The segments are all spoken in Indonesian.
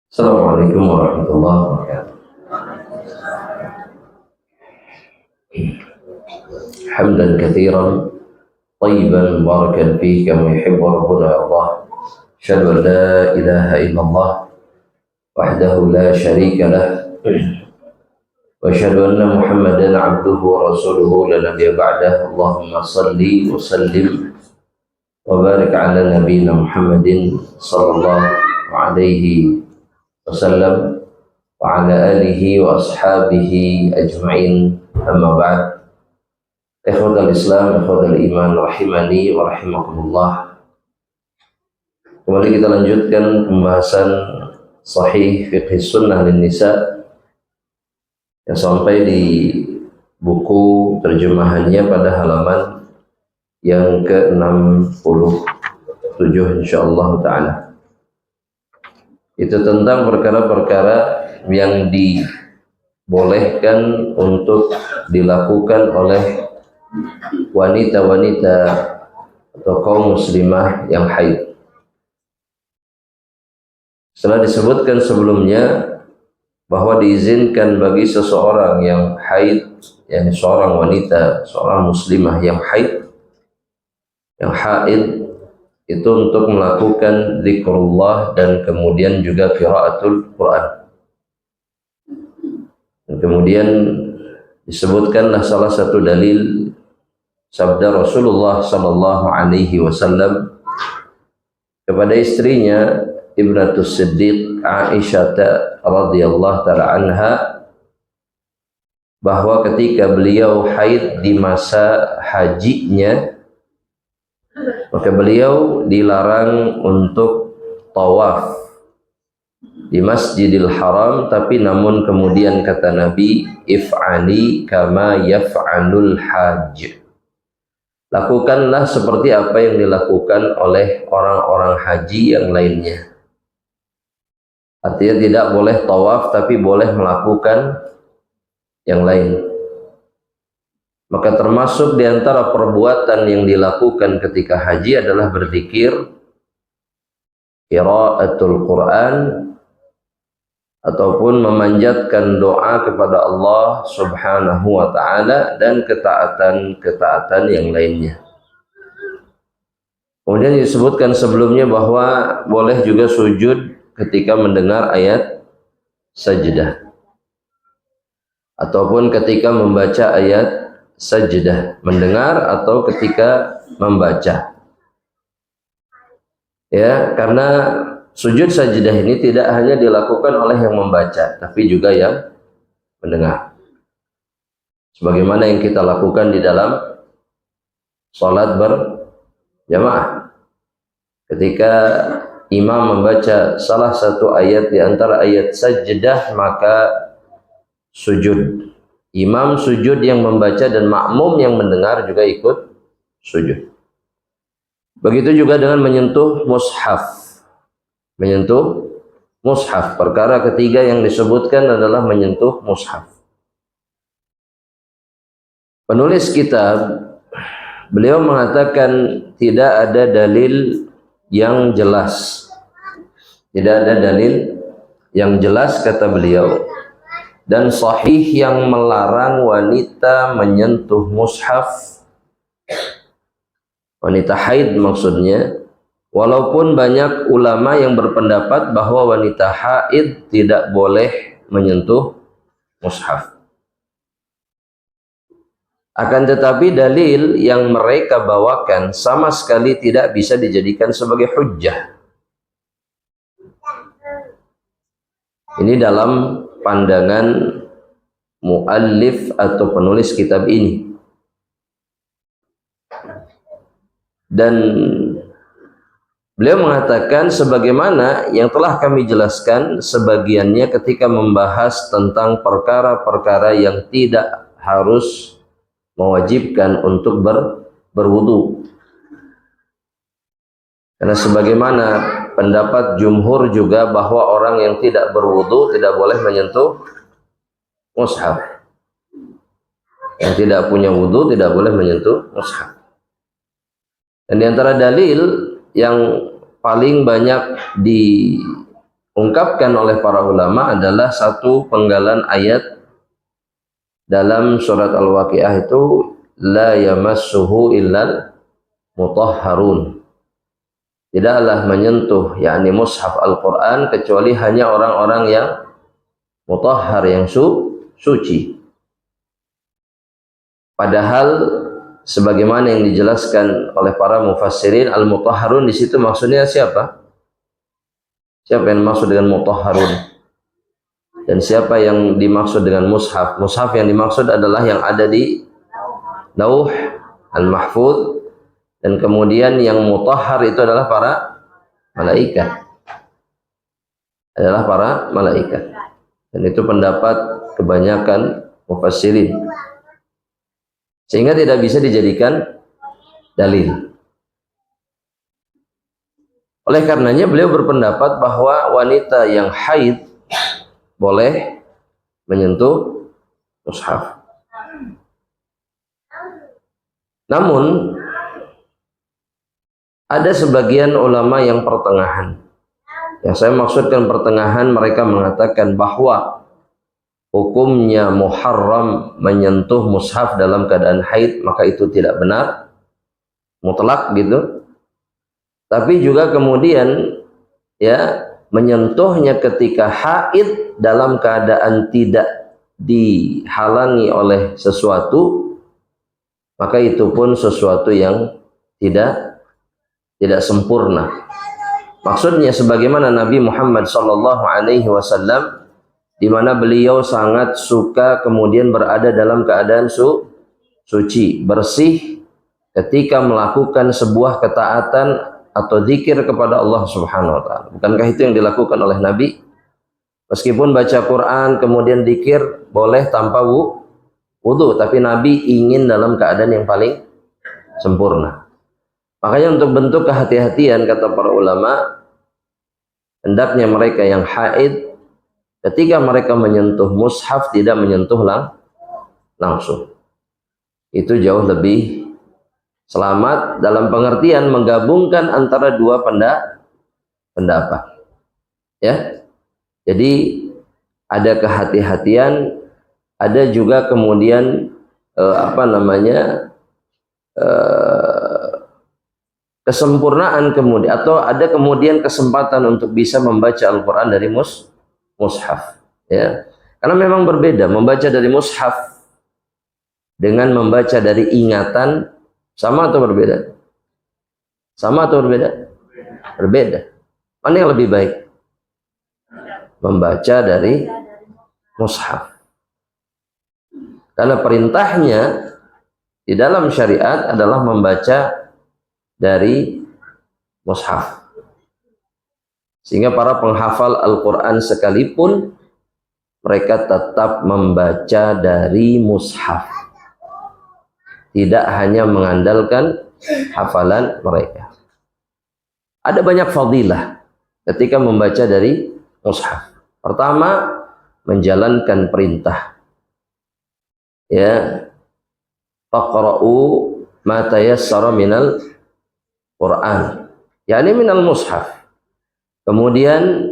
Assalamualaikum warahmatullahi wabarakatuh. Hamdan katsiran tayyiban mubarakan fihi kama yuhibbu rabbuna Allah. Asyhadu an la ilaha illallah wahdahu la syarika lah wa asyhadu anna Muhammadan abduhu wa rasuluhu la nabiyya ba'dah. Allahumma shalli wa sallim wa barik ala nabiyyina Muhammadin sallallahu alaihi wasallam wa ala alihi wa ashabihi ajma'in, amma ba'd. Ikhwatal Islam, ikhwatal iman, rahimani wa rahimakumullah. Kembali kita lanjutkan pembahasan Sahih Fiqh Sunnah lin Nisa yang sampai di buku terjemahannya pada halaman yang ke-67 insyaallah ta'ala. Itu tentang perkara-perkara yang dibolehkan untuk dilakukan oleh wanita-wanita atau kaum muslimah yang haid. Setelah disebutkan sebelumnya bahwa diizinkan bagi seseorang yang haid, yakni seorang wanita, seorang muslimah yang haid, itu untuk melakukan zikrullah dan kemudian juga qiraatul Quran. Dan kemudian disebutkanlah salah satu dalil sabda Rasulullah sallallahu alaihi wasallam kepada istrinya Ibnatus Siddiq Aisyah radhiyallahu taala anha, bahwa ketika beliau haid di masa hajinya, maka beliau dilarang untuk tawaf di Masjidil Haram, tapi namun kemudian kata Nabi, if'ali kama yaf'alul hajj, lakukanlah seperti apa yang dilakukan oleh orang-orang haji yang lainnya. Artinya tidak boleh tawaf, tapi boleh melakukan yang lain. Maka termasuk di antara perbuatan yang dilakukan ketika haji adalah berzikir, qiraatul Quran, ataupun memanjatkan doa kepada Allah Subhanahu wa taala dan ketaatan-ketaatan yang lainnya. Kemudian disebutkan sebelumnya bahwa boleh juga sujud ketika mendengar ayat sajdah ataupun ketika membaca ayat sajdah, mendengar atau ketika membaca. Ya, karena sujud sajdah ini tidak hanya dilakukan oleh yang membaca, tapi juga yang mendengar. Sebagaimana yang kita lakukan di dalam salat berjamaah. Ketika imam membaca salah satu ayat di antara ayat sajdah, maka sujud. Imam sujud yang membaca dan makmum yang mendengar juga ikut sujud. Begitu juga dengan menyentuh mushaf. Menyentuh mushaf. Perkara ketiga yang disebutkan adalah menyentuh mushaf. Penulis kitab, beliau mengatakan tidak ada dalil yang jelas. Tidak ada dalil yang jelas, kata beliau, dan sahih yang melarang wanita menyentuh mushaf, wanita haid maksudnya, walaupun banyak ulama yang berpendapat bahwa wanita haid tidak boleh menyentuh mushaf. Akan tetapi dalil yang mereka bawakan sama sekali tidak bisa dijadikan sebagai hujjah. Ini dalam pandangan muallif atau penulis kitab ini. Dan beliau mengatakan sebagaimana yang telah kami jelaskan sebagiannya ketika membahas tentang perkara-perkara yang tidak harus mewajibkan untuk berwudu. Karena sebagaimana pendapat jumhur juga bahwa orang yang tidak berwudu tidak boleh menyentuh mushaf. Yang tidak punya wudu tidak boleh menyentuh mushaf. Dan di antara dalil yang paling banyak diungkapkan oleh para ulama adalah satu penggalan ayat dalam surat Al-Waqiah itu, la yamassuhu illal mutahharun. Tidaklah menyentuh yakni mushaf Al-Quran kecuali hanya orang-orang yang mutahhar, yang suci. Padahal sebagaimana yang dijelaskan oleh para mufassirin, al-mutahharun di situ maksudnya siapa? Siapa yang dimaksud dengan mutahharun? Dan siapa yang dimaksud dengan mushaf? Mushaf yang dimaksud adalah yang ada di Lauh al-Mahfuz, dan kemudian yang mutahhar itu adalah para malaikat. Adalah para malaikat. Dan itu pendapat kebanyakan mufassirin. Sehingga tidak bisa dijadikan dalil. Oleh karenanya beliau berpendapat bahwa wanita yang haid boleh menyentuh mushaf. Namun ada sebagian ulama yang pertengahan. Yang saya maksudkan pertengahan, mereka mengatakan bahwa hukumnya muharram menyentuh mushaf dalam keadaan haid, maka itu tidak benar, mutlak gitu. Tapi juga kemudian ya, menyentuhnya ketika haid dalam keadaan tidak dihalangi oleh sesuatu, maka itu pun sesuatu yang tidak sempurna. Maksudnya sebagaimana Nabi Muhammad SAW, di mana beliau sangat suka kemudian berada dalam keadaan suci, bersih ketika melakukan sebuah ketaatan atau zikir kepada Allah Subhanahu wa taala. Bukankah itu yang dilakukan oleh Nabi? Meskipun baca Quran kemudian zikir boleh tanpa wudu, tapi Nabi ingin dalam keadaan yang paling sempurna. Makanya untuk bentuk kehati-hatian, kata para ulama, hendaknya mereka yang haid ketika mereka menyentuh mushaf tidak menyentuh langsung. Itu jauh lebih selamat dalam pengertian menggabungkan antara dua pendapat. Ya. Jadi ada kehati-hatian, ada juga kemudian kesempurnaan kemudian, atau ada kemudian kesempatan untuk bisa membaca Al-Quran dari mushaf, ya. Karena memang berbeda membaca dari mushaf dengan membaca dari ingatan. Sama atau berbeda? Sama atau berbeda? Berbeda. Mana yang lebih baik? Membaca dari mushaf. Karena perintahnya di dalam syariat adalah membaca dari mushaf. Sehingga para penghafal Al-Quran sekalipun mereka tetap membaca dari mushaf, tidak hanya mengandalkan hafalan mereka. Ada banyak fadilah ketika membaca dari mushaf. Pertama, menjalankan perintah, ya, faqra'u ma tayassara minal Quran, yakni minal mushaf. Kemudian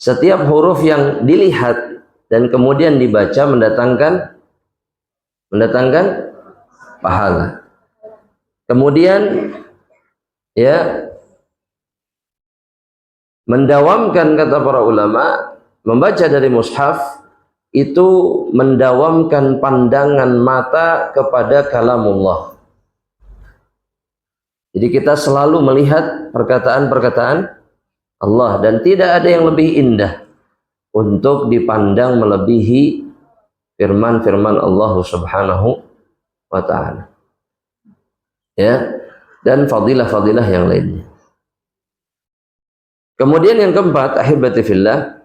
setiap huruf yang dilihat dan kemudian dibaca mendatangkan pahala. Kemudian ya, mendawamkan, kata para ulama, membaca dari mushaf itu mendawamkan pandangan mata kepada kalamullah. Jadi kita selalu melihat perkataan-perkataan Allah, dan tidak ada yang lebih indah untuk dipandang melebihi firman-firman Allah Subhanahu wa ta'ala, ya, dan fadilah-fadilah yang lainnya. Kemudian yang keempat, ahibati fillah,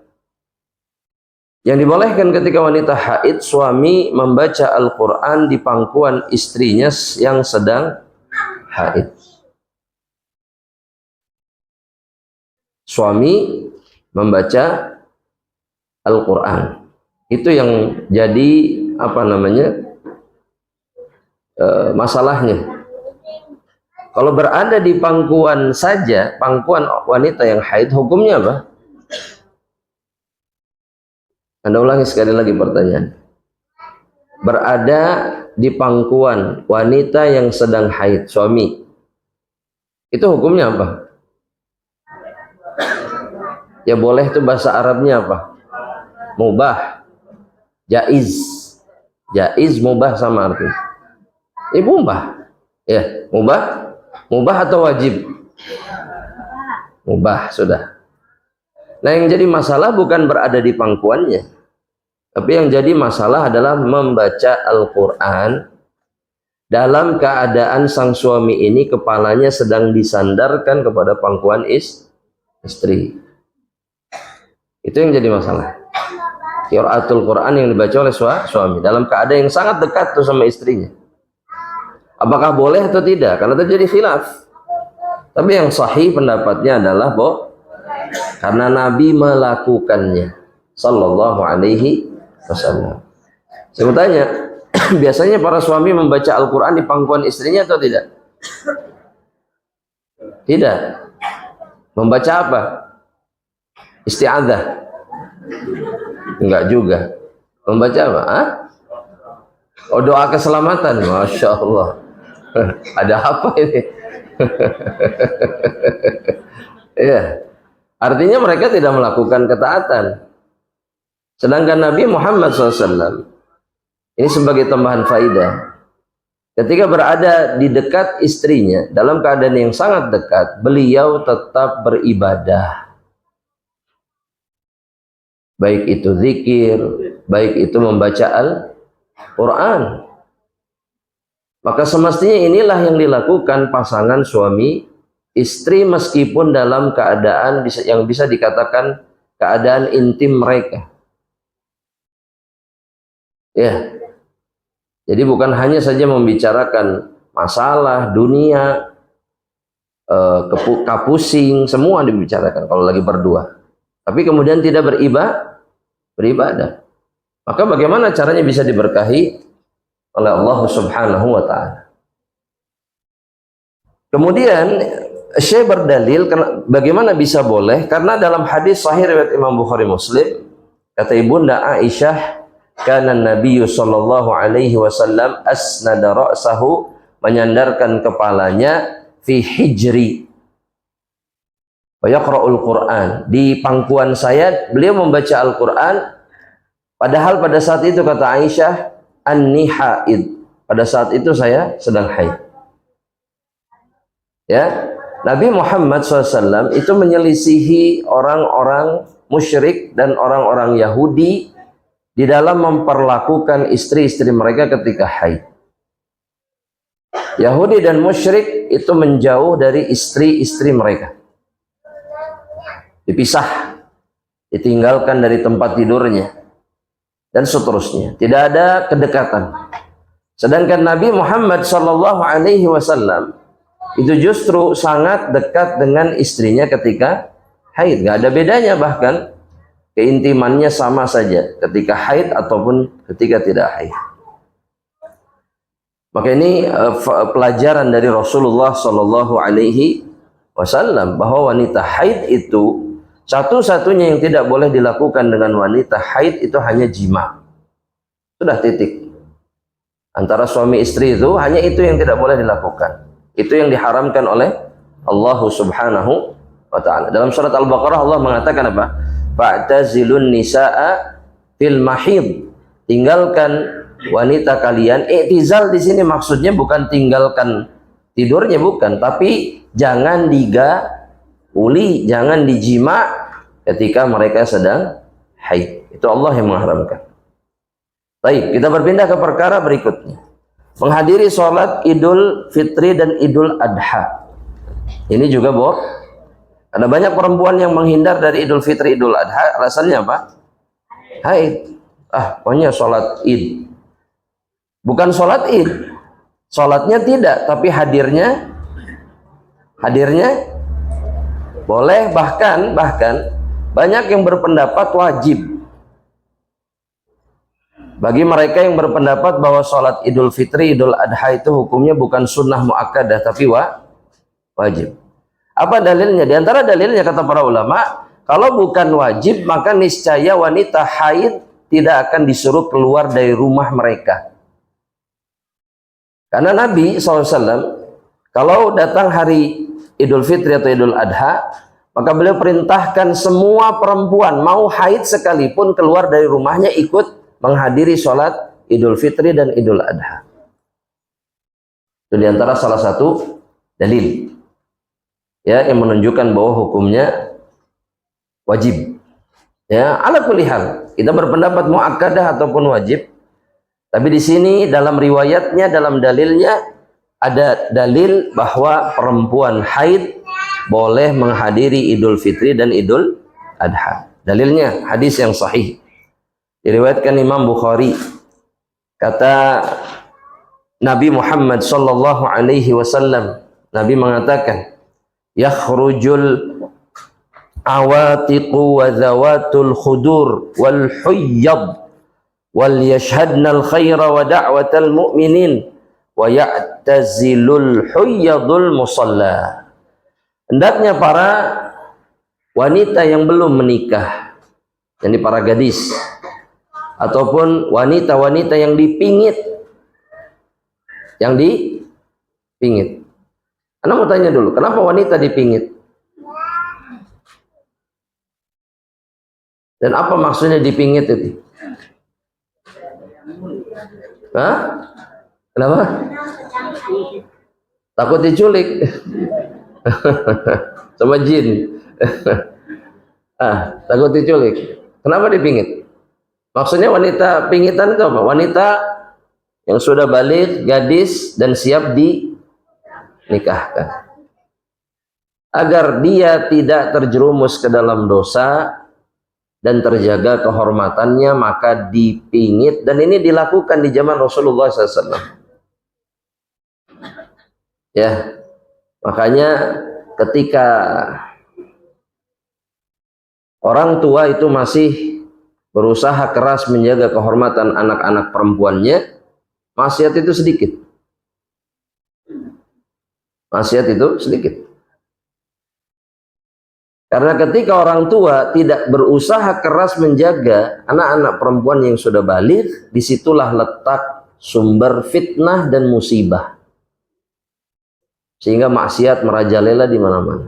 yang dibolehkan ketika wanita haid, suami membaca Al-Quran di pangkuan istrinya yang sedang haid. Suami membaca Al-Quran, itu yang jadi masalahnya. Kalau berada di pangkuan saja, pangkuan wanita yang haid, hukumnya apa? Anda ulangi sekali lagi pertanyaan. Berada di pangkuan wanita yang sedang haid, suami, itu hukumnya apa? Ya boleh, itu bahasa Arabnya apa? Mubah, jaiz, jaiz, mubah sama artinya. Mubah, ya mubah, mubah atau wajib? Mubah sudah. Nah, yang jadi masalah bukan berada di pangkuannya, tapi yang jadi masalah adalah membaca Al-Quran dalam keadaan sang suami ini kepalanya sedang disandarkan kepada pangkuan istri. Itu yang jadi masalah. Qiraatul Quran yang dibaca oleh suami dalam keadaan yang sangat dekat tuh sama istrinya. Apakah boleh atau tidak? Karena terjadi khilaf. Tapi yang sahih pendapatnya adalah karena Nabi melakukannya sallallahu alaihi wasallam. Saya mau tanya, biasanya para suami membaca Al-Quran di pangkuan istrinya atau tidak? Tidak. Membaca apa? Isti'adzah? Enggak juga. Membaca apa? Hah? Oh, doa keselamatan. Masya Allah. Ada apa ini? Ya. Artinya mereka tidak melakukan ketaatan. Sedangkan Nabi Muhammad SAW, ini sebagai tambahan faidah, ketika berada di dekat istrinya, dalam keadaan yang sangat dekat, beliau tetap beribadah. Baik itu zikir, baik itu membaca Al-Quran. Maka semestinya inilah yang dilakukan pasangan suami istri meskipun dalam keadaan yang bisa dikatakan keadaan intim mereka. Ya. Jadi bukan hanya saja membicarakan masalah dunia, kapusing, semua dibicarakan kalau lagi berdua. Tapi kemudian tidak beribadah. Maka bagaimana caranya bisa diberkahi oleh Allah Subhanahu wa taala? Kemudian Syekh berdalil bagaimana bisa boleh, karena dalam hadis sahih riwayat Imam Bukhari Muslim, kata Ibunda Aisyah, kana Nabiyyu sallallahu alaihi wasallam asnada ra'sahu, menyandarkan kepalanya fi hijri wa yaqra'ul Qur'an, di pangkuan saya beliau membaca Al-Qur'an, padahal pada saat itu kata Aisyah, anni haid, pada saat itu saya sedang haid. Ya, Nabi Muhammad SAW itu menyelisihi orang-orang musyrik dan orang-orang Yahudi di dalam memperlakukan istri-istri mereka ketika haid. Yahudi dan musyrik itu menjauh dari istri-istri mereka, dipisah, ditinggalkan dari tempat tidurnya, dan seterusnya. Tidak ada kedekatan. Sedangkan Nabi Muhammad SAW itu justru sangat dekat dengan istrinya ketika haid. Gak ada bedanya, bahkan keintimannya sama saja ketika haid ataupun ketika tidak haid. Maka ini pelajaran dari Rasulullah SAW bahwa wanita haid itu satu-satunya yang tidak boleh dilakukan dengan wanita haid itu hanya jima. Sudah, titik. Antara suami istri itu hanya itu yang tidak boleh dilakukan. Itu yang diharamkan oleh Allah Subhanahu wa ta'ala. Dalam surat Al-Baqarah Allah mengatakan apa? Fa'tazilun nisaa fil mahid. Tinggalkan wanita kalian. I'tizal di sini maksudnya bukan tinggalkan tidurnya, bukan, tapi jangan digauli, jangan dijima ketika mereka sedang haid. Itu Allah yang mengharamkan. Baik, kita berpindah ke perkara berikutnya. Menghadiri sholat Idul Fitri dan Idul Adha. Ini juga ada banyak perempuan yang menghindar dari Idul Fitri, Idul Adha. Alasannya apa? Haid. Pokoknya sholat Id. Bukan sholat Id. Sholatnya tidak, tapi hadirnya boleh, bahkan banyak yang berpendapat wajib. Bagi mereka yang berpendapat bahwa sholat Idul Fitri, Idul Adha itu hukumnya bukan sunnah muakkadah tapi wajib. Apa dalilnya? Di antara dalilnya kata para ulama, kalau bukan wajib maka niscaya wanita haid tidak akan disuruh keluar dari rumah mereka. Karena Nabi SAW kalau datang hari Idul Fitri atau Idul Adha, maka beliau perintahkan semua perempuan mau haid sekalipun keluar dari rumahnya ikut menghadiri sholat Idul Fitri dan Idul Adha. Itu diantara salah satu dalil ya yang menunjukkan bahwa hukumnya wajib. Ya, ala kulli hal, kita berpendapat muakkadah ataupun wajib. Tapi di sini dalam riwayatnya, dalam dalilnya ada dalil bahwa perempuan haid boleh menghadiri Idul Fitri dan Idul Adha. Dalilnya hadis yang sahih. Diriwayatkan Imam Bukhari. Kata Nabi Muhammad sallallahu alaihi wasallam, Nabi mengatakan, "Yakhrujul awatiqu wa zawatul khudur wal huyyad wal yashhadnal khaira wa da'watal mu'minin wa ya'tazilul huyyadul musalla." Hendaknya para wanita yang belum menikah, yakni para gadis ataupun wanita-wanita yang dipingit, Anda mau tanya dulu, kenapa wanita dipingit? Dan apa maksudnya dipingit itu? Hah? Kenapa? Takut diculik sama jin. Takut diculik. Kenapa dipingit? Maksudnya wanita pingitan itu apa? Wanita yang sudah balik, gadis dan siap dinikahkan. Agar dia tidak terjerumus ke dalam dosa dan terjaga kehormatannya, maka dipingit. Dan ini dilakukan di zaman Rasulullah SAW. Ya, makanya ketika orang tua itu masih berusaha keras menjaga kehormatan anak-anak perempuannya, maksiat itu sedikit. Maksiat itu sedikit. Karena ketika orang tua tidak berusaha keras menjaga anak-anak perempuan yang sudah balik, disitulah letak sumber fitnah dan musibah. Sehingga maksiat merajalela di mana-mana.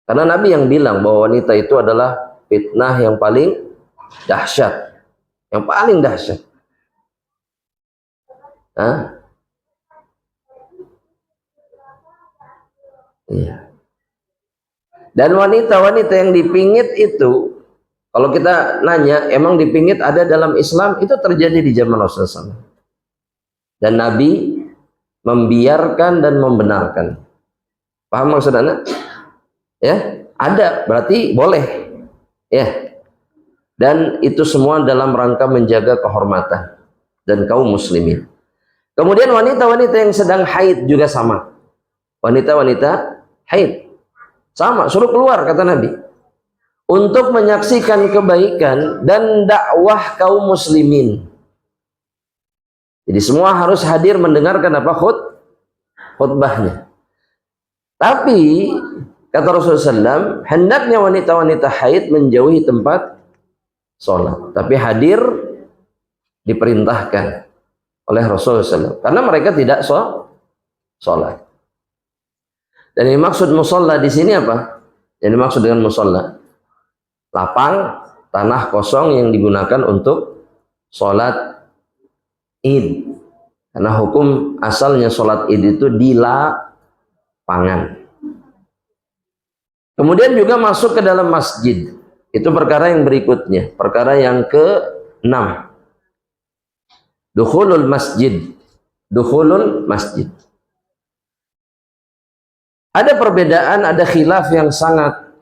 Karena Nabi yang bilang bahwa wanita itu adalah fitnah yang paling dahsyat. Yang paling dahsyat. Iya. Dan wanita-wanita yang dipingit itu, kalau kita nanya, emang dipingit ada dalam Islam? Itu terjadi di zaman Rasulullah SAW. Dan Nabi membiarkan dan membenarkan. Paham maksud Anda? Ya, ada, berarti boleh. Ya. Dan itu semua dalam rangka menjaga kehormatan dan kaum muslimin. Kemudian wanita-wanita yang sedang haid juga sama. Wanita-wanita haid sama, suruh keluar kata Nabi untuk menyaksikan kebaikan dan dakwah kaum muslimin. Jadi semua harus hadir mendengarkan apa khutbahnya. Tapi kata Rasulullah SAW, hendaknya wanita-wanita haid menjauhi tempat sholat. Tapi hadir diperintahkan oleh Rasulullah SAW karena mereka tidak sholat. Dan yang maksud musalla di sini apa? Yang dimaksud dengan musalla, lapang tanah kosong yang digunakan untuk sholat id. Karena hukum asalnya sholat id itu di lapangan. Kemudian juga masuk ke dalam masjid. Itu perkara yang berikutnya. Perkara yang ke-6. Dukhulul masjid. Dukhulul masjid. Ada perbedaan, ada khilaf yang sangat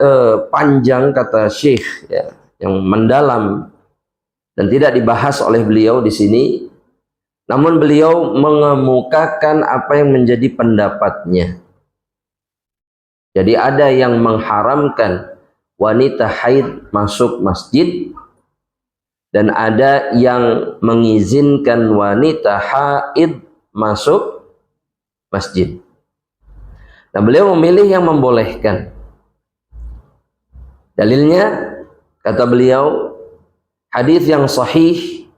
panjang kata Syekh ya, yang mendalam dan tidak dibahas oleh beliau di sini. Namun beliau mengemukakan apa yang menjadi pendapatnya. Jadi ada yang mengharamkan wanita haid masuk masjid dan ada yang mengizinkan wanita haid masuk masjid. Nah, beliau memilih yang membolehkan. Dalilnya, kata beliau, hadis yang sahih,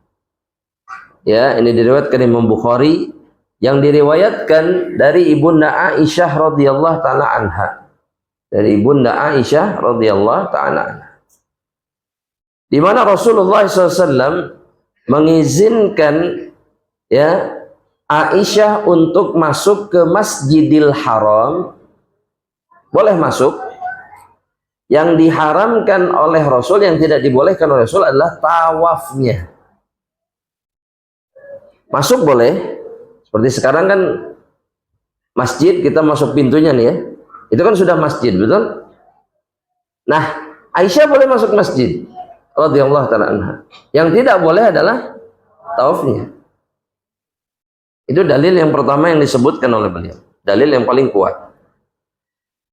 ya, ini diriwayatkan Imam Bukhari, yang diriwayatkan dari Ibunda Aisyah radhiyallahu taala anha. Dari Ibunda Aisyah radhiyallahu taala anha. Di mana Rasulullah SAW mengizinkan, ya, Aisyah untuk masuk ke Masjidil Haram. Boleh masuk. Yang diharamkan oleh Rasul, yang tidak dibolehkan oleh Rasul adalah tawafnya. Masuk boleh. Seperti sekarang kan masjid, kita masuk pintunya nih ya. Itu kan sudah masjid, betul? Nah, Aisyah boleh masuk masjid radhiyallahu ta'ala anha. Yang tidak boleh adalah tawafnya. Itu dalil yang pertama yang disebutkan oleh beliau. Dalil yang paling kuat.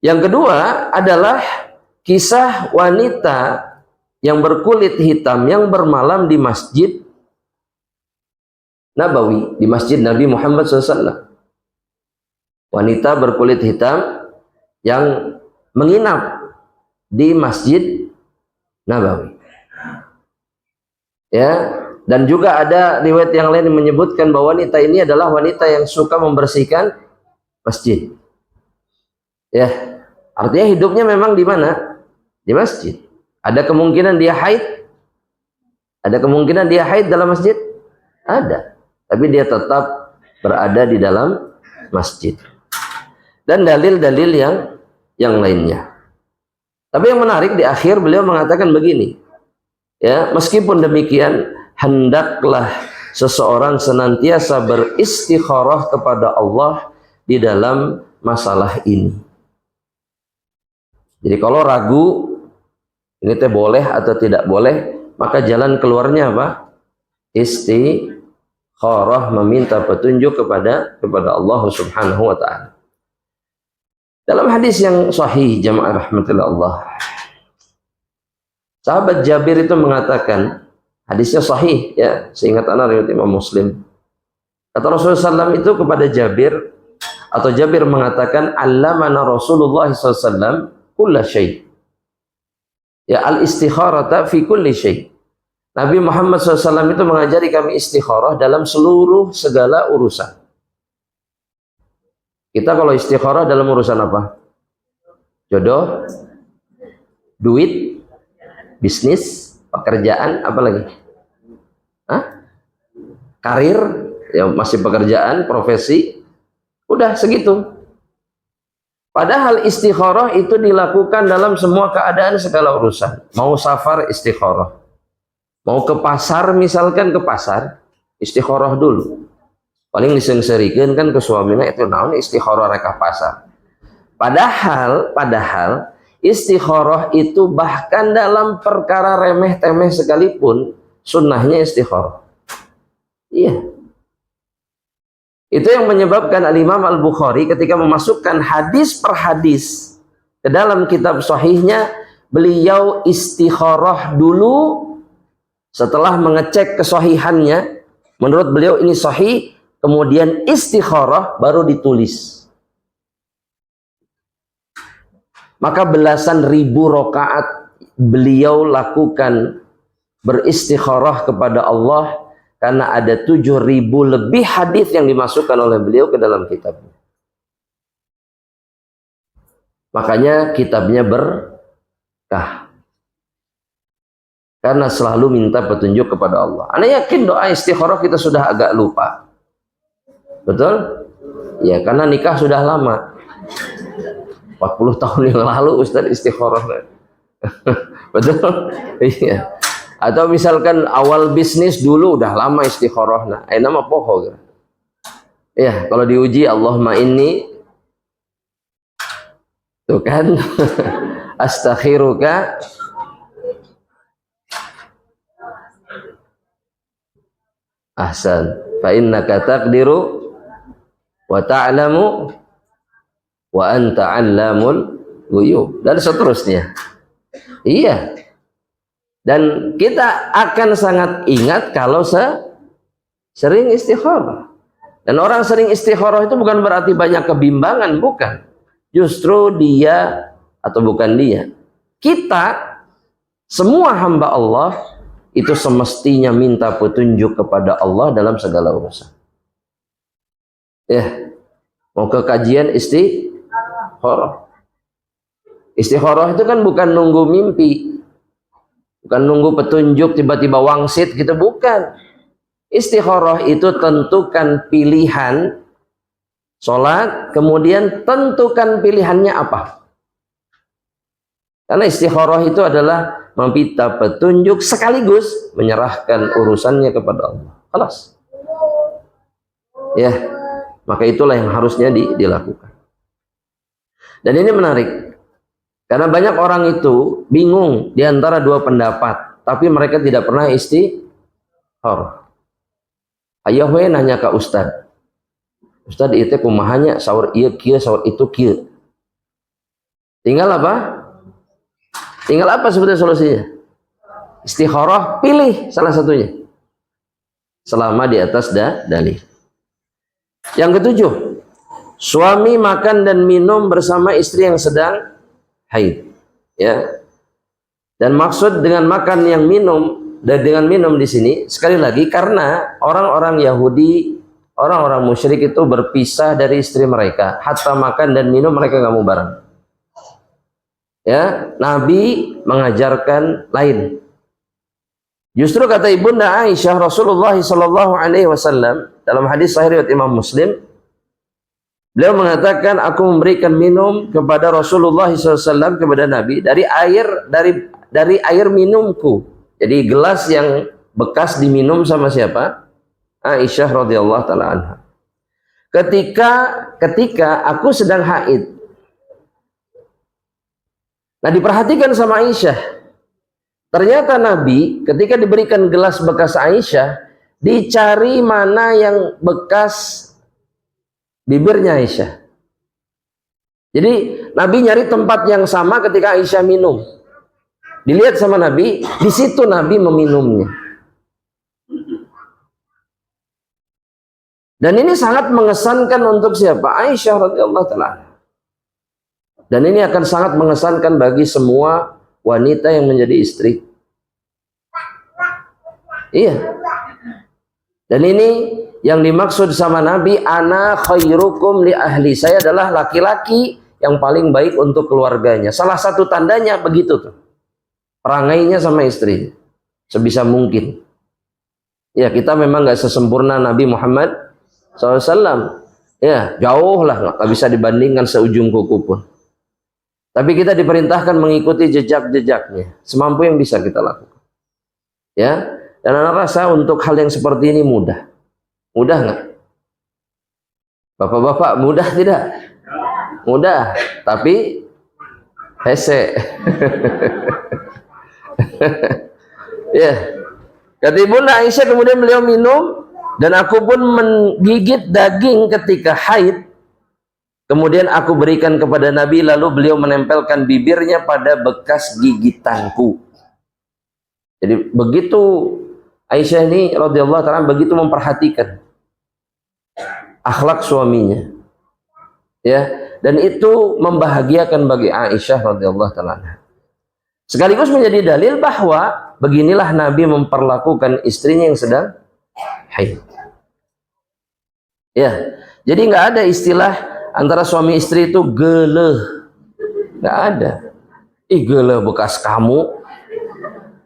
Yang kedua adalah kisah wanita yang berkulit hitam yang bermalam di Masjid Nabawi, di Masjid Nabi Muhammad SAW. Wanita berkulit hitam yang menginap di Masjid Nabawi. Ya, dan juga ada riwayat yang lain yang menyebutkan bahwa wanita ini adalah wanita yang suka membersihkan masjid. Ya, artinya hidupnya memang di mana? Di masjid. Ada kemungkinan dia haid? Ada kemungkinan dia haid dalam masjid? Ada. Tapi dia tetap berada di dalam masjid. Dan dalil-dalil yang lainnya. Tapi yang menarik di akhir beliau mengatakan begini. Ya, meskipun demikian, hendaklah seseorang senantiasa beristikharah kepada Allah di dalam masalah ini. Jadi kalau ragu ini teh boleh atau tidak boleh, maka jalan keluarnya apa? Istikharah, meminta petunjuk kepada Allah Subhanahu wa taala. Dalam hadis yang sahih, jamaah rahmatillah Allah, sahabat Jabir itu mengatakan, hadisnya sahih, ya, seingat ana riwayat Imam Muslim. Kata Rasulullah SAW itu kepada Jabir, atau Jabir mengatakan, allamana Rasulullah SAW kulla syai'. Ya, al-istikharata fi kulli syai'. Nabi Muhammad SAW itu mengajari kami istikharah dalam seluruh segala urusan. Kita kalau istikharah dalam urusan apa? Jodoh, duit, bisnis, pekerjaan, apa lagi? Hah? Karir, ya masih pekerjaan, profesi, udah segitu. Padahal istikharah itu dilakukan dalam semua keadaan, segala urusan. Mau safar, istikharah. Mau ke pasar, misalkan ke pasar, istikharah dulu. Paling disengserikan kan ke suaminya, itu naon istikharah reka pasar. Padahal istikharah itu bahkan dalam perkara remeh-temeh sekalipun sunnahnya istikharah. Iya. Itu yang menyebabkan Al-Imam Al-Bukhari ketika memasukkan hadis per hadis ke dalam kitab sahihnya, beliau istikharah dulu. Setelah mengecek kesahihannya, menurut beliau ini sahih, kemudian istikharah baru ditulis. Maka belasan ribu rakaat beliau lakukan beristikharah kepada Allah, karena ada 7.000 lebih hadis yang dimasukkan oleh beliau ke dalam kitabnya. Makanya kitabnya berkah, karena selalu minta petunjuk kepada Allah. Ana yakin doa istikharah kita sudah agak lupa. Betul? Ya, karena nikah sudah lama. 40 tahun yang lalu Ustaz istikharah. Betul? Iya. Atau misalkan awal bisnis dulu udah lama istikharah. Ayeuna mah poho. Ya, kalau diuji Allahumma inni, tuh kan, astakhiruka ahsan fa innaka taqdiru wa ta'lamu wa anta 'allamul ghuyub, dan seterusnya. Iya. Dan kita akan sangat ingat kalau sering istikharah. Dan orang sering istikharah itu bukan berarti banyak kebimbangan, bukan. Justru dia, atau bukan dia, kita semua hamba Allah itu semestinya minta petunjuk kepada Allah dalam segala urusan. Ya, mau ke kajian istikharah. Istikharah itu kan bukan nunggu mimpi, bukan nunggu petunjuk tiba-tiba wangsit gitu, bukan. Istikharah itu tentukan pilihan sholat, kemudian tentukan pilihannya apa. Karena istikharah itu adalah meminta petunjuk sekaligus menyerahkan urusannya kepada Allah. Kelas. Ya, maka itulah yang harusnya dilakukan. Dan ini menarik. Karena banyak orang itu bingung di antara dua pendapat, tapi mereka tidak pernah istikharah. Ayah we nanya ke Ustad. Ustad itu kumahanya sahur iya kieu sahur itu kieu. Tinggal apa? Tinggal apa sebetulnya solusinya? Istikharah, pilih salah satunya. Selama di atas dalil. Yang ketujuh, suami makan dan minum bersama istri yang sedang haid. Ya. Dan maksud dengan makan yang minum dan dengan minum di sini sekali lagi karena orang-orang Yahudi, orang-orang musyrik itu berpisah dari istri mereka, hatta makan dan minum mereka nggak mau bareng. Ya, Nabi mengajarkan lain. Justru kata Ibunda Aisyah, Rasulullah sallallahu alaihi wasallam dalam hadis sahih riwayat Imam Muslim, beliau mengatakan, aku memberikan minum kepada Rasulullah SAW, kepada Nabi dari air minumku. Jadi gelas yang bekas diminum sama siapa? Aisyah radhiyallahu taala anha. Ketika aku sedang haid. Nah, diperhatikan sama Aisyah. Ternyata Nabi ketika diberikan gelas bekas Aisyah, dicari mana yang bekas bibirnya Aisyah. Jadi Nabi nyari tempat yang sama ketika Aisyah minum. Dilihat sama Nabi, di situ Nabi meminumnya. Dan ini sangat mengesankan untuk siapa? Aisyah radhiyallahu taala. Dan ini akan sangat mengesankan bagi semua wanita yang menjadi istri. Iya. Dan ini yang dimaksud sama Nabi, ana khairukum li ahli. Saya adalah laki-laki yang paling baik untuk keluarganya. Salah satu tandanya begitu tuh. Perangainya sama istri. Sebisa mungkin. Ya, kita memang nggak sesempurna Nabi Muhammad SAW. Ya, jauh lah, nggak bisa dibandingkan seujung kuku pun. Tapi kita diperintahkan mengikuti jejak-jejaknya, semampu yang bisa kita lakukan. Ya, dan anak rasa untuk hal yang seperti ini mudah. Mudah nggak? Bapak-bapak, mudah tidak? Mudah, tapi hese. Ya, kata Ibunda Aisyah, kemudian beliau minum dan aku pun menggigit daging ketika haid. Kemudian aku berikan kepada Nabi, lalu beliau menempelkan bibirnya pada bekas gigitanku. Jadi begitu Aisyah ini radhiyallahu ta'ala begitu memperhatikan akhlak suaminya. Ya, dan itu membahagiakan bagi Aisyah radhiyallahu ta'ala. Sekaligus menjadi dalil bahwa beginilah Nabi memperlakukan istrinya yang sedang haid. Ya, jadi nggak ada istilah antara suami istri itu geleh, nggak ada. Geleh bekas kamu,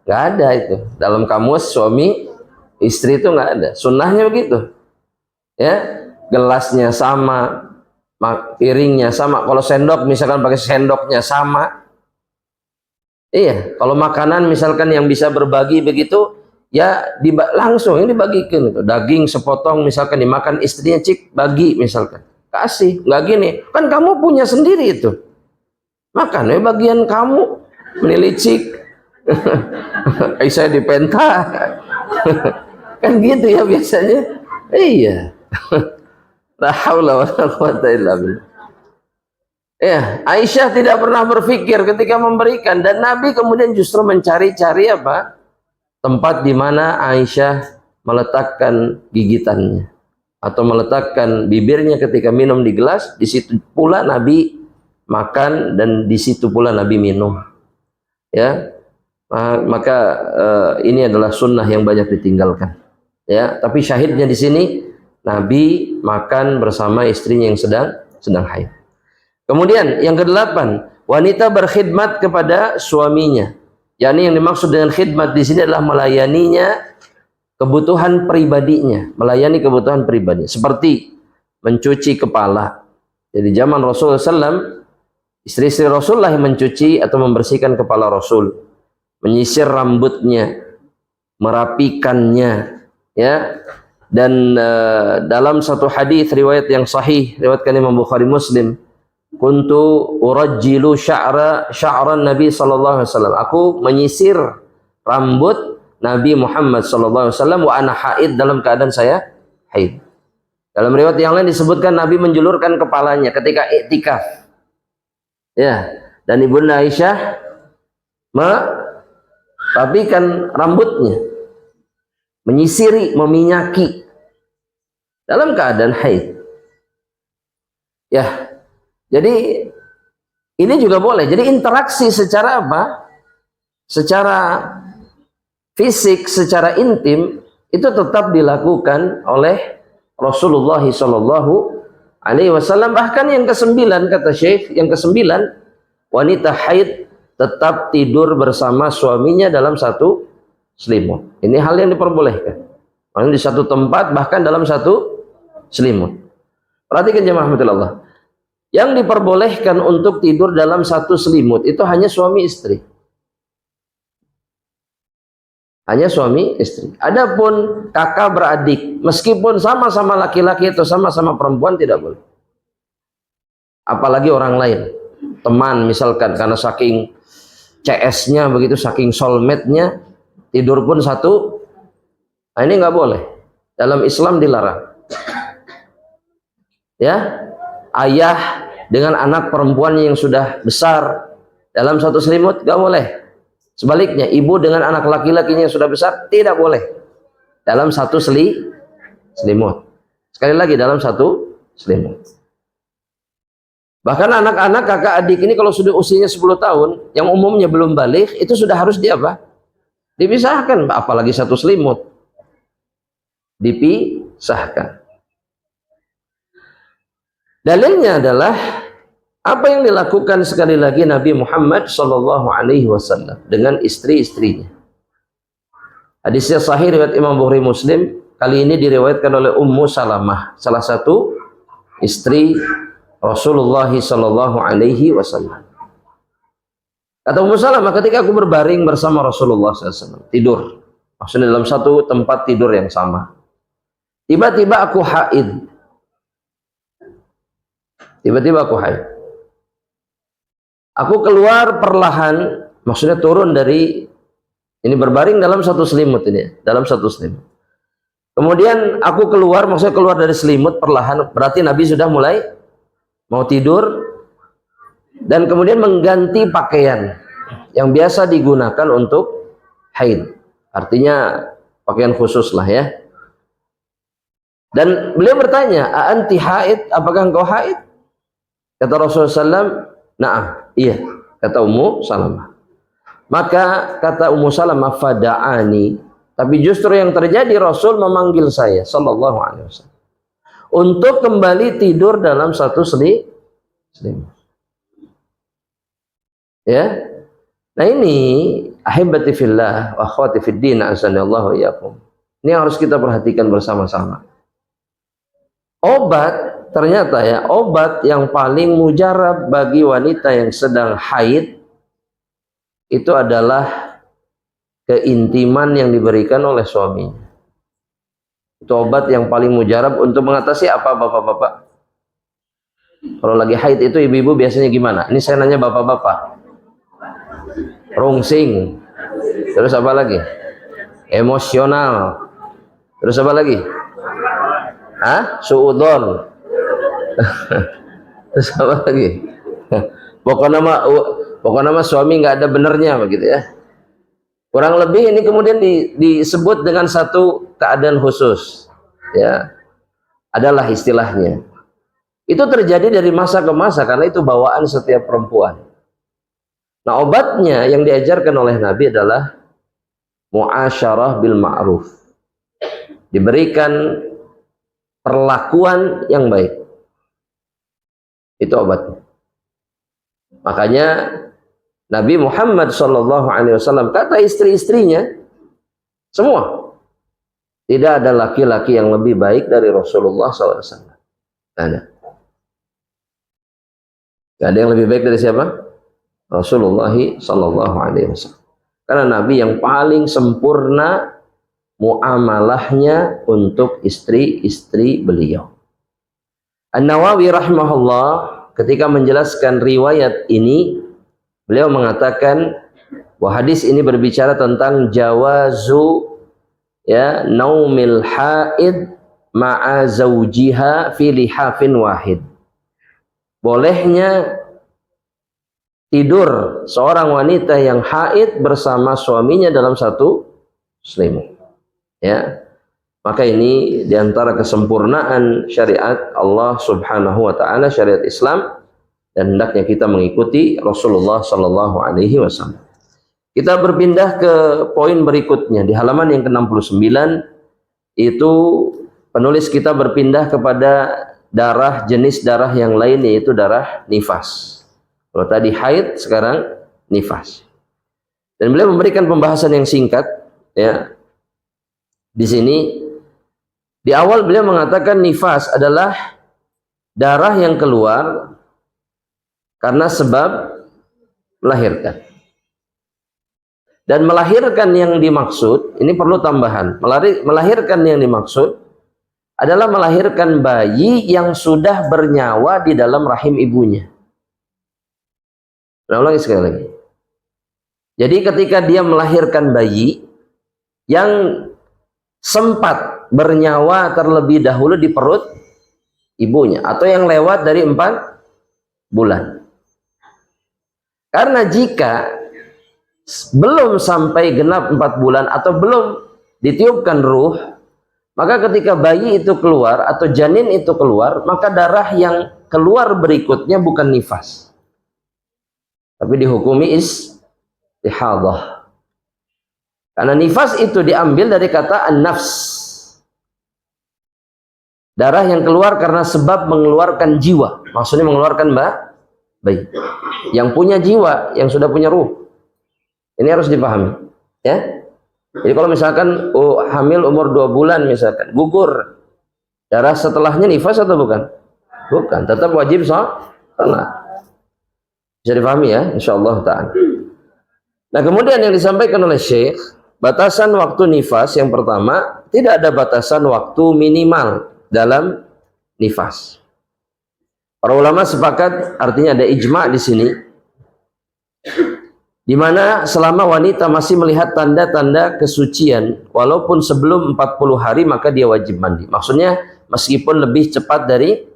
nggak ada itu. Dalam kamus suami istri itu nggak ada. Sunnahnya begitu. Ya, gelasnya sama, piringnya sama. Kalau sendok misalkan pakai sendoknya sama. Iya, kalau makanan misalkan yang bisa berbagi begitu, ya langsung ini dibagikan itu. Daging sepotong misalkan dimakan istrinya, cik bagi misalkan. Kasih, nggak gini, kan kamu punya sendiri itu, makan bagian kamu, menelicik. Saya dipenta. Kan gitu ya biasanya. Iya. La haula wala quwata illa billah. Ya, Aisyah tidak pernah berpikir ketika memberikan, dan Nabi kemudian justru mencari-cari apa? Tempat di mana Aisyah meletakkan gigitannya atau meletakkan bibirnya ketika minum di gelas. Di situ pula Nabi makan dan di situ pula Nabi minum. Ya. maka ini adalah sunnah yang banyak ditinggalkan. Ya, tapi syahidnya di sini Nabi makan bersama istrinya yang sedang haid. Kemudian yang kedelapan, wanita berkhidmat kepada suaminya. Yani yang dimaksud dengan khidmat di sini adalah melayaninya kebutuhan pribadinya, melayani kebutuhan pribadi, seperti mencuci kepala. Jadi zaman Rasulullah SAW, istri-istri Rasulullah yang mencuci atau membersihkan kepala Rasul, menyisir rambutnya, merapikannya, ya. Dan dalam satu hadis riwayat yang sahih, riwayatkan Imam Bukhari Muslim, kuntu urajjilu sya'ran Nabi sallallahu alaihi wasallam. Aku menyisir rambut Nabi Muhammad sallallahu alaihi wasallam wa ana haid, dalam keadaan saya haid. Dalam riwayat yang lain disebutkan Nabi menjulurkan kepalanya ketika iktikaf. Ya, dan Ibunda Aisyah merapikan rambutnya, menyisiri, meminyaki dalam keadaan haid. Ya. Jadi ini juga boleh. Jadi interaksi secara apa? Secara fisik, secara intim itu tetap dilakukan oleh Rasulullah Shallallahu Alaihi Wasallam. Bahkan yang kesembilan, kata Syekh, yang kesembilan, wanita haid tetap tidur bersama suaminya dalam satu selimut. Ini hal yang diperbolehkan. Di satu tempat, bahkan dalam satu selimut. Perhatikan jemaah rahmatullah. Yang diperbolehkan untuk tidur dalam satu selimut itu hanya suami istri. Hanya suami istri. Adapun kakak beradik, meskipun sama-sama laki-laki atau sama-sama perempuan, tidak boleh. Apalagi orang lain, teman misalkan, karena saking CS-nya begitu, saking soulmate-nya, tidur pun satu. Nah, ini nggak boleh. Dalam Islam dilarang. Ya, ayah dengan anak perempuan yang sudah besar dalam satu selimut nggak boleh. Sebaliknya, ibu dengan anak laki-lakinya yang sudah besar tidak boleh dalam satu selimut. Sekali lagi, dalam satu selimut. Bahkan anak-anak kakak adik ini kalau sudah usianya 10 tahun, yang umumnya belum balik, itu sudah harus dipisahkan, apalagi satu selimut. Dipisahkan. Dalilnya adalah apa yang dilakukan sekali lagi Nabi Muhammad Shallallahu Alaihi Wasallam dengan istri-istrinya. Hadisnya sahih riwayat Imam Bukhari Muslim. Kali ini diriwayatkan oleh Ummu Salamah, salah satu istri Rasulullah Shallallahu Alaihi Wasallam. Kata Ummu Salamah, ketika aku berbaring bersama Rasulullah SAW, tidur, maksudnya dalam satu tempat tidur yang sama, tiba-tiba aku haid. Tiba-tiba aku haid. Aku keluar perlahan, maksudnya turun dari, ini berbaring dalam satu selimut ini, dalam satu selimut. Kemudian aku keluar, maksudnya keluar dari selimut perlahan, berarti Nabi sudah mulai mau tidur, dan kemudian mengganti pakaian yang biasa digunakan untuk haid. Artinya pakaian khusus lah ya. Dan beliau bertanya, "Anti haid? Apakah engkau haid?" Kata Rasulullah SAW, "Na'am, iya." Kata Ummu Salamah. Maka kata Ummu Salamah, "Fada'ani." Tapi justru yang terjadi, Rasul memanggil saya, Sallallahu Alaihi Wasallam, untuk kembali tidur dalam satu selimut. Ya. Nah ini, ahibati fillah wa akhwati fid din, azanillahu iyyakum. Ini harus kita perhatikan bersama-sama. Obat, ternyata ya, obat yang paling mujarab bagi wanita yang sedang haid itu adalah keintiman yang diberikan oleh suaminya. Itu obat yang paling mujarab untuk mengatasi apa, bapak-bapak? Kalau lagi haid itu ibu-ibu biasanya gimana? Ini saya nanya bapak-bapak. Rungsing. Terus apa lagi? Emosional. Terus apa lagi? Suudon. Terus apa lagi? Pokoknya mah suami nggak ada benernya begitu ya. Kurang lebih ini kemudian disebut dengan satu keadaan khusus. Ya. Adalah istilahnya. Itu terjadi dari masa ke masa karena itu bawaan setiap perempuan. Nah, obatnya yang diajarkan oleh Nabi adalah muasyarah bil ma'ruf. Diberikan perlakuan yang baik. Itu obatnya. Makanya Nabi Muhammad SAW kata istri-istrinya semua, tidak ada laki-laki yang lebih baik dari Rasulullah SAW. Tidak ada. Tidak ada yang lebih baik dari siapa? Rasulullah SAW. Karena Nabi yang paling sempurna muamalahnya untuk istri-istri beliau. An-Nawawi rahimahullah ketika menjelaskan riwayat ini, beliau mengatakan bahwa hadis ini berbicara tentang jawazu ya naumil haid ma'a zawjiha fi lihafin wahid. Bolehnya tidur seorang wanita yang haid bersama suaminya dalam satu selimut. Ya. Maka ini diantara kesempurnaan syariat Allah Subhanahu wa taala, syariat Islam, dan hendaknya kita mengikuti Rasulullah sallallahu alaihi wasallam. Kita berpindah ke poin berikutnya di halaman yang ke-69, itu penulis kita berpindah kepada darah, jenis darah yang lain, yaitu darah nifas. Kalau tadi haid, sekarang nifas. Dan beliau memberikan pembahasan yang singkat ya. Di sini di awal beliau mengatakan nifas adalah darah yang keluar karena sebab melahirkan. Dan melahirkan yang dimaksud, ini perlu tambahan, melahirkan yang dimaksud adalah melahirkan bayi yang sudah bernyawa di dalam rahim ibunya. Saya ulangi sekali lagi. Jadi ketika dia melahirkan bayi yang sempat bernyawa terlebih dahulu di perut ibunya, atau yang lewat dari 4 bulan. Karena jika belum sampai genap 4 bulan atau belum ditiupkan ruh, maka ketika bayi itu keluar atau janin itu keluar, maka darah yang keluar berikutnya bukan nifas, tapi dihukumi istihadah. Karena nifas itu diambil dari kata an-nafs, darah yang keluar karena sebab mengeluarkan jiwa, maksudnya mengeluarkan bayi yang punya jiwa, yang sudah punya ruh. Ini harus dipahami ya. Jadi kalau misalkan hamil umur 2 bulan misalkan, gugur, darah setelahnya nifas atau bukan? Bukan, tetap wajib sholat. Bisa dipahami ya, insyaallah ta'ala. Nah, kemudian yang disampaikan oleh Syekh, batasan waktu nifas yang pertama, tidak ada batasan waktu minimal dalam nifas. Para ulama sepakat, artinya ada ijma' di sini, di mana selama wanita masih melihat tanda-tanda kesucian walaupun sebelum 40 hari maka dia wajib mandi. Maksudnya meskipun lebih cepat dari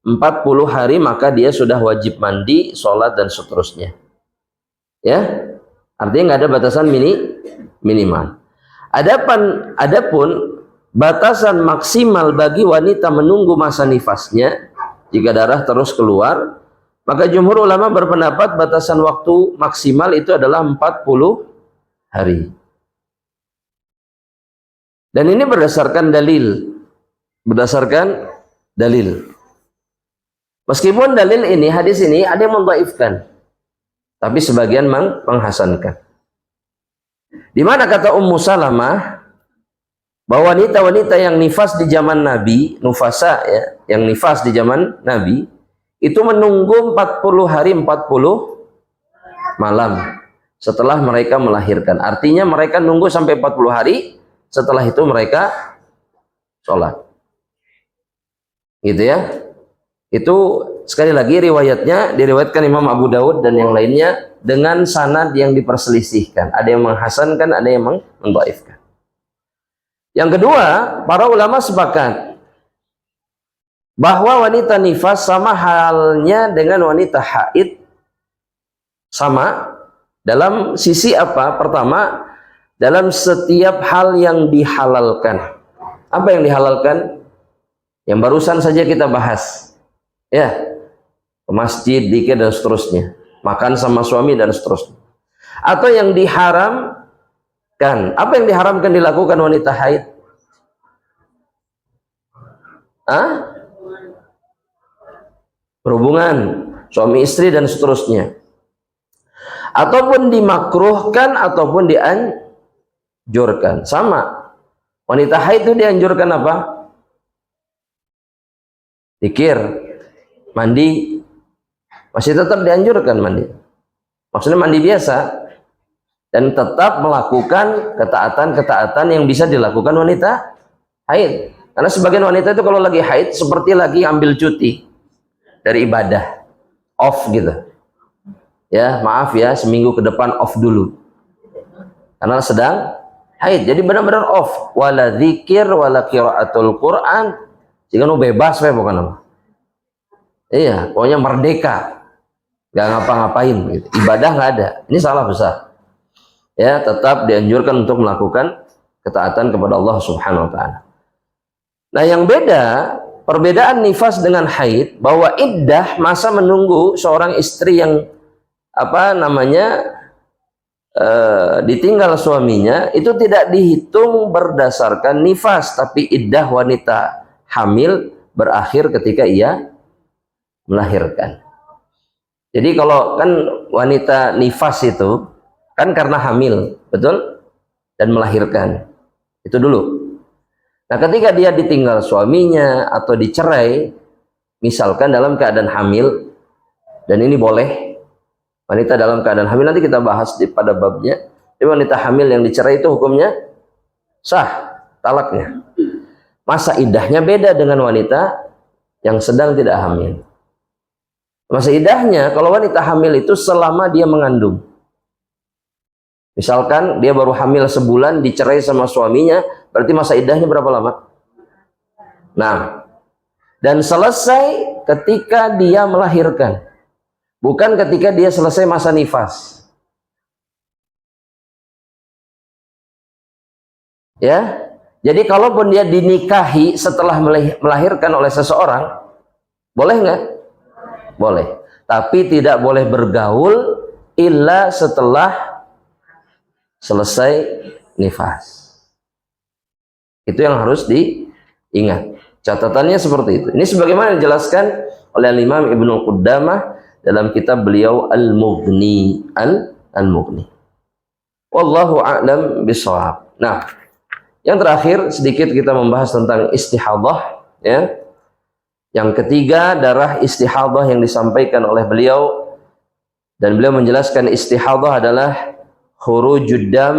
40 hari maka dia sudah wajib mandi, sholat dan seterusnya. Ya, artinya nggak ada batasan minimal. Adapun batasan maksimal bagi wanita menunggu masa nifasnya jika darah terus keluar, maka jumhur ulama berpendapat batasan waktu maksimal itu adalah 40 hari. Dan ini berdasarkan dalil. Meskipun dalil ini, hadis ini ada yang mendhaifkan, tapi sebagian menghasankan. Di mana kata Ummu Salamah bahwa wanita-wanita yang nifas di zaman Nabi, nufasa ya, yang nifas di zaman Nabi itu menunggu 40 hari 40 malam setelah mereka melahirkan. Artinya mereka nunggu sampai 40 hari, setelah itu mereka sholat. Gitu ya. Itu sekali lagi riwayatnya diriwayatkan Imam Abu Daud dan yang lainnya dengan sanad yang diperselisihkan. Ada yang menghasankan, ada yang mendhaifkan. Yang kedua, para ulama sepakat bahwa wanita nifas sama halnya dengan wanita haid, sama dalam sisi apa? Pertama, dalam setiap hal yang dihalalkan. Apa yang dihalalkan? Yang barusan saja kita bahas. Ya, ke masjid, zikir dan seterusnya. makan sama suami dan seterusnya. Atau yang diharamkan, apa yang diharamkan dilakukan wanita haid? Berhubungan suami istri dan seterusnya. Ataupun dimakruhkan ataupun dianjurkan. Sama. Wanita haid itu dianjurkan apa? Zikir, mandi. Masih tetap dianjurkan mandi. Maksudnya mandi biasa. Dan tetap melakukan ketaatan-ketaatan yang bisa dilakukan wanita haid. Karena sebagian wanita itu kalau lagi haid seperti lagi ambil cuti dari ibadah. Off gitu. Ya, maaf ya, seminggu ke depan off dulu. Karena sedang haid. Jadi benar-benar off. Wala dzikir wala qiraatul Quran. Jika nu bebas we bukan apa. Iya, pokoknya merdeka. Gak ngapa-ngapain gitu. Ibadah nggak ada. Ini salah besar. Ya, tetap dianjurkan untuk melakukan ketaatan kepada Allah Subhanahu wa taala. Nah, yang beda, perbedaan nifas dengan haid, bahwa iddah, masa menunggu seorang istri yang ditinggal suaminya, itu tidak dihitung berdasarkan nifas, tapi iddah wanita hamil berakhir ketika ia melahirkan. Jadi kalau kan wanita nifas itu kan karena hamil, betul? Dan melahirkan. Itu dulu. Nah, ketika dia ditinggal suaminya atau dicerai, misalkan dalam keadaan hamil, dan ini boleh, wanita dalam keadaan hamil, nanti kita bahas pada babnya. Jadi wanita hamil yang dicerai itu hukumnya sah, talaknya. Masa iddahnya beda dengan wanita yang sedang tidak hamil. Masa iddahnya, kalau wanita hamil itu selama dia mengandung. Misalkan dia baru hamil sebulan, dicerai sama suaminya, berarti masa iddahnya berapa lama? Nah, dan selesai ketika dia melahirkan, bukan ketika dia selesai masa nifas. Ya, jadi kalaupun dia dinikahi setelah melahirkan oleh seseorang, boleh nggak? Boleh. Tapi tidak boleh bergaul illa setelah selesai nifas. Itu yang harus diingat. Catatannya seperti itu. Ini sebagaimana dijelaskan oleh Imam Ibnu Qudamah dalam kitab beliau Al-Mughni. Al-Mughni. Wallahu a'lam bishawab. Nah, yang terakhir sedikit kita membahas tentang istihadah, ya. Yang ketiga, darah istihadah yang disampaikan oleh beliau, dan beliau menjelaskan istihadah adalah khurujud dam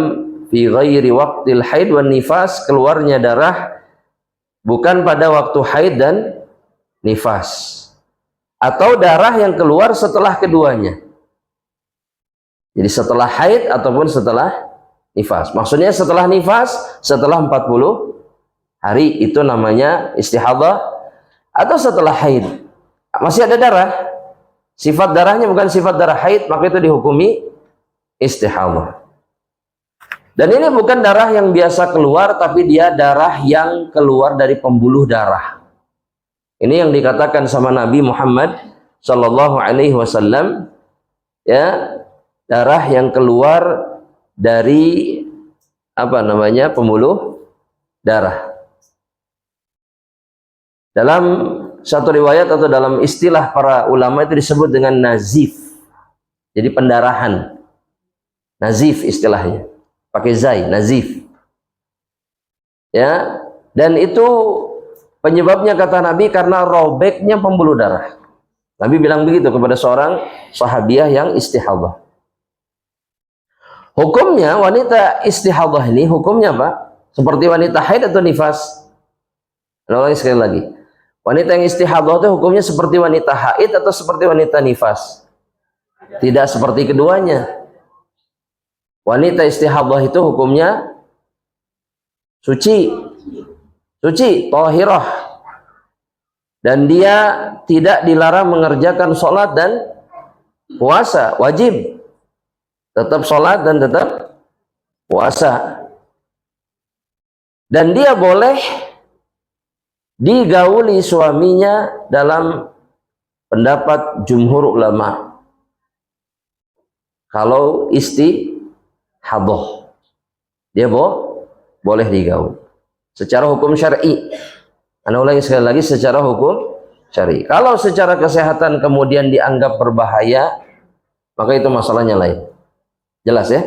fi ghairi waqtil haid wan nifas, keluarnya darah bukan pada waktu haid dan nifas, atau darah yang keluar setelah keduanya. Jadi setelah haid ataupun setelah nifas. Maksudnya setelah nifas, setelah 40 hari, itu namanya istihadah. Atau setelah haid masih ada darah, sifat darahnya bukan sifat darah haid, maka itu dihukumi istihadah. Dan ini bukan darah yang biasa keluar, tapi dia darah yang keluar dari pembuluh darah. Ini yang dikatakan sama Nabi Muhammad Sallallahu Alaihi Wasallam, ya, darah yang keluar dari pembuluh darah. Dalam satu riwayat atau dalam istilah para ulama itu disebut dengan nazif. Jadi pendarahan. Nazif istilahnya. Pakai zai, nazif. Ya, dan itu penyebabnya kata Nabi karena robeknya pembuluh darah. Nabi bilang begitu kepada seorang sahabiah yang istihadah. Hukumnya wanita istihadah ini hukumnya apa? Seperti wanita haid atau nifas? Ulangi sekali lagi. Wanita yang istihadah itu hukumnya seperti wanita haid atau seperti wanita nifas? Tidak seperti keduanya. Wanita istihadah itu hukumnya suci, thahirah, dan dia tidak dilarang mengerjakan sholat dan puasa, wajib. Tetap sholat dan tetap puasa. Dan dia boleh digauli suaminya dalam pendapat jumhur ulama. kalau istihadah. Dia boleh digaul. Secara hukum syar'i. Anda ulangi sekali lagi, secara hukum syar'i. Kalau secara kesehatan kemudian dianggap berbahaya, maka itu masalahnya lain. Jelas ya?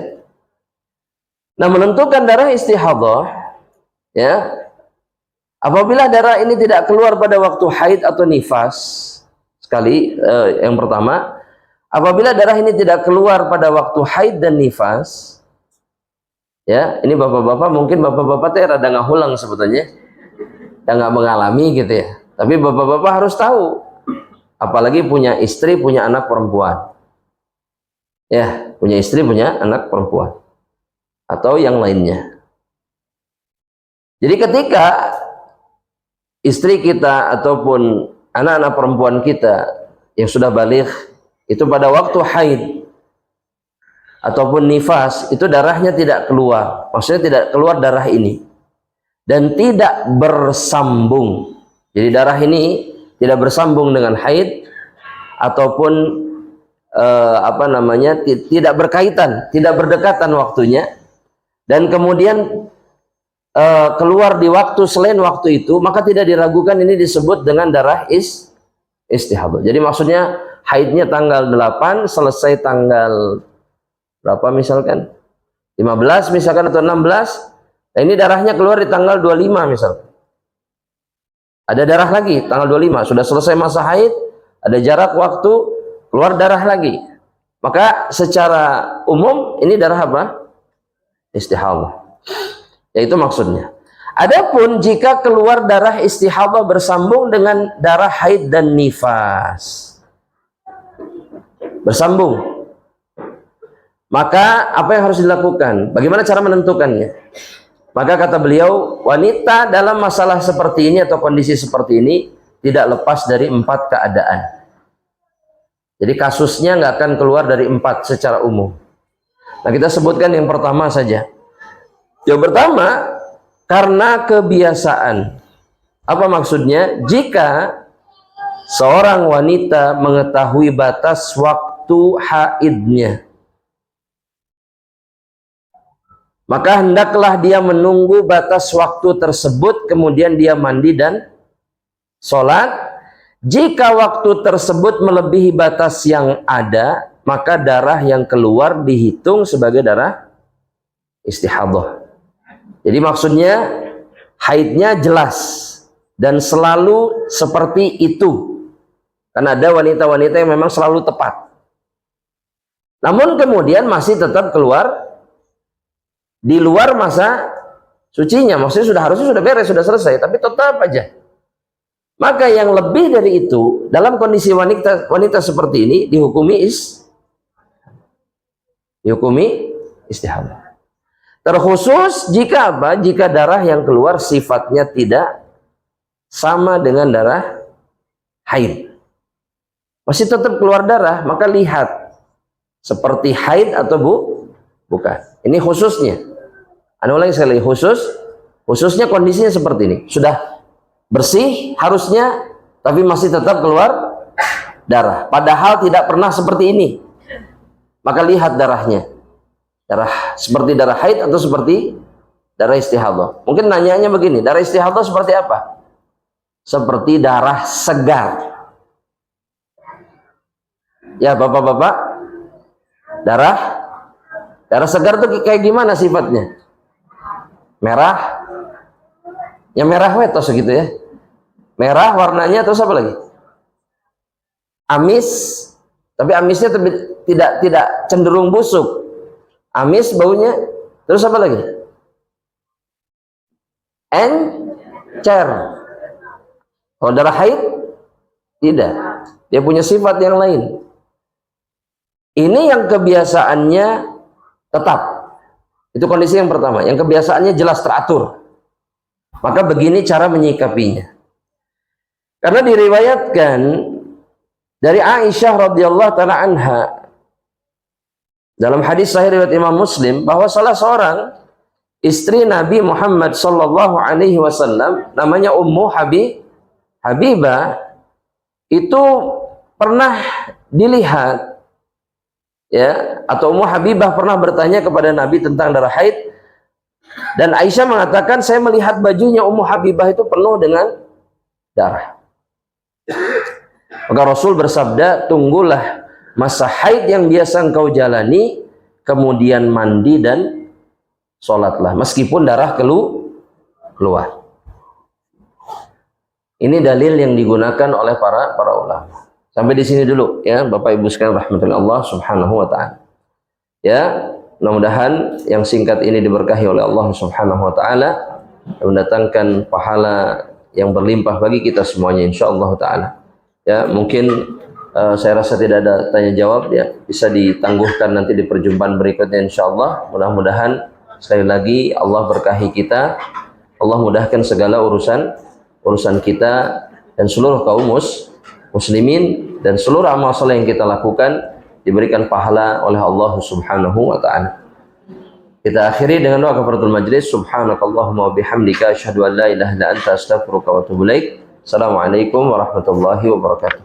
Nah, menentukan darah istihadah, ya, apabila darah ini tidak keluar pada waktu haid atau nifas, yang pertama, apabila darah ini tidak keluar pada waktu haid dan nifas, ya, ini bapak-bapak, mungkin bapak-bapak teh rada ngahulang sebetulnya, yang nggak mengalami gitu ya. Tapi bapak-bapak harus tahu, apalagi punya istri, punya anak perempuan. Ya, punya istri, punya anak perempuan. Atau yang lainnya. Jadi ketika istri kita ataupun anak-anak perempuan kita yang sudah baligh itu pada waktu haid ataupun nifas, itu darahnya tidak keluar. Maksudnya tidak keluar darah ini. Dan tidak bersambung. Jadi darah ini tidak bersambung dengan haid ataupun tidak berkaitan, tidak berdekatan waktunya, dan kemudian keluar di waktu selain waktu itu, maka tidak diragukan ini disebut dengan darah istihadah. Jadi maksudnya haidnya tanggal 8, selesai tanggal berapa misalkan? 15 misalkan atau 16. Nah, ini darahnya keluar di tanggal 25 misalkan. Ada darah lagi tanggal 25, sudah selesai masa haid, ada jarak waktu, keluar darah lagi. Maka secara umum ini darah apa? Istihadah. Yaitu maksudnya. Adapun jika keluar darah istihadah bersambung dengan darah haid dan nifas, bersambung, maka apa yang harus dilakukan? Bagaimana cara menentukannya? Maka kata beliau, wanita dalam masalah seperti ini atau kondisi seperti ini tidak lepas dari 4 keadaan. Jadi kasusnya nggak akan keluar dari 4 secara umum. Nah, kita sebutkan yang pertama saja. Yang pertama, karena kebiasaan. Apa maksudnya? Jika seorang wanita mengetahui batas waktu haidnya, maka hendaklah dia menunggu batas waktu tersebut, kemudian dia mandi dan sholat. Jika waktu tersebut melebihi batas yang ada, maka darah yang keluar dihitung sebagai darah istihadah. Jadi maksudnya haidnya jelas dan selalu seperti itu. Karena ada wanita-wanita yang memang selalu tepat. Namun kemudian masih tetap keluar di luar masa sucinya, maksudnya harusnya sudah beres, sudah selesai, tapi tetap aja. Maka yang lebih dari itu, dalam kondisi wanita seperti ini dihukumi istihadah. Terkhusus jika apa? Jika darah yang keluar sifatnya tidak sama dengan darah haid, masih tetap keluar darah, maka lihat seperti haid atau bukan. Ini khususnya. Anda ulangi sekali, khususnya kondisinya seperti ini. Sudah bersih harusnya, tapi masih tetap keluar darah. Padahal tidak pernah seperti ini. Maka lihat darahnya. Darah seperti darah haid atau seperti darah istihadah. Mungkin nanyanya begini, darah istihadah seperti apa? Seperti darah segar. Ya bapak-bapak, darah segar itu kayak gimana sifatnya? Merah, yang merah wetos gitu ya. Merah warnanya, terus apa lagi? Amis, tapi amisnya tidak cenderung busuk. Amis baunya, terus apa lagi? Encer. Kalau darah haid tidak, dia punya sifat yang lain. Ini yang kebiasaannya tetap. Itu kondisi yang pertama. Yang kebiasaannya jelas teratur. Maka begini cara menyikapinya. Karena diriwayatkan dari Aisyah radhiyallahu taala anha dalam hadis sahih riwayat Imam Muslim bahwa salah seorang istri Nabi Muhammad sallallahu alaihi wasallam namanya Ummu Habibah itu pernah dilihat ya, atau Ummu Habibah pernah bertanya kepada Nabi tentang darah haid, dan Aisyah mengatakan saya melihat bajunya Ummu Habibah itu penuh dengan darah. Maka Rasul bersabda, tunggulah masa haid yang biasa engkau jalani, kemudian mandi dan sholatlah meskipun darah keluar. Ini dalil yang digunakan oleh para ulama. Sampai di sini dulu ya, Bapak Ibu sekalian rahmatullah Allah Subhanahu wa taala. Ya, mudah-mudahan yang singkat ini diberkahi oleh Allah Subhanahu wa taala, mendatangkan pahala yang berlimpah bagi kita semuanya insyaallah taala. Ya, mungkin saya rasa tidak ada tanya jawab ya, bisa ditangguhkan nanti di perjumpaan berikutnya insyaallah. Mudah-mudahan sekali lagi Allah berkahi kita, Allah mudahkan segala urusan kita dan seluruh kaum muslimin, dan seluruh amal saleh yang kita lakukan diberikan pahala oleh Allah Subhanahu wa taala. Kita akhiri dengan doa kafaratul majlis. Subhanakallahumma wa bihamdika asyhadu an la ilaha illa anta astaghfiruka wa atubu ilaik. Assalamualaikum warahmatullahi wabarakatuh.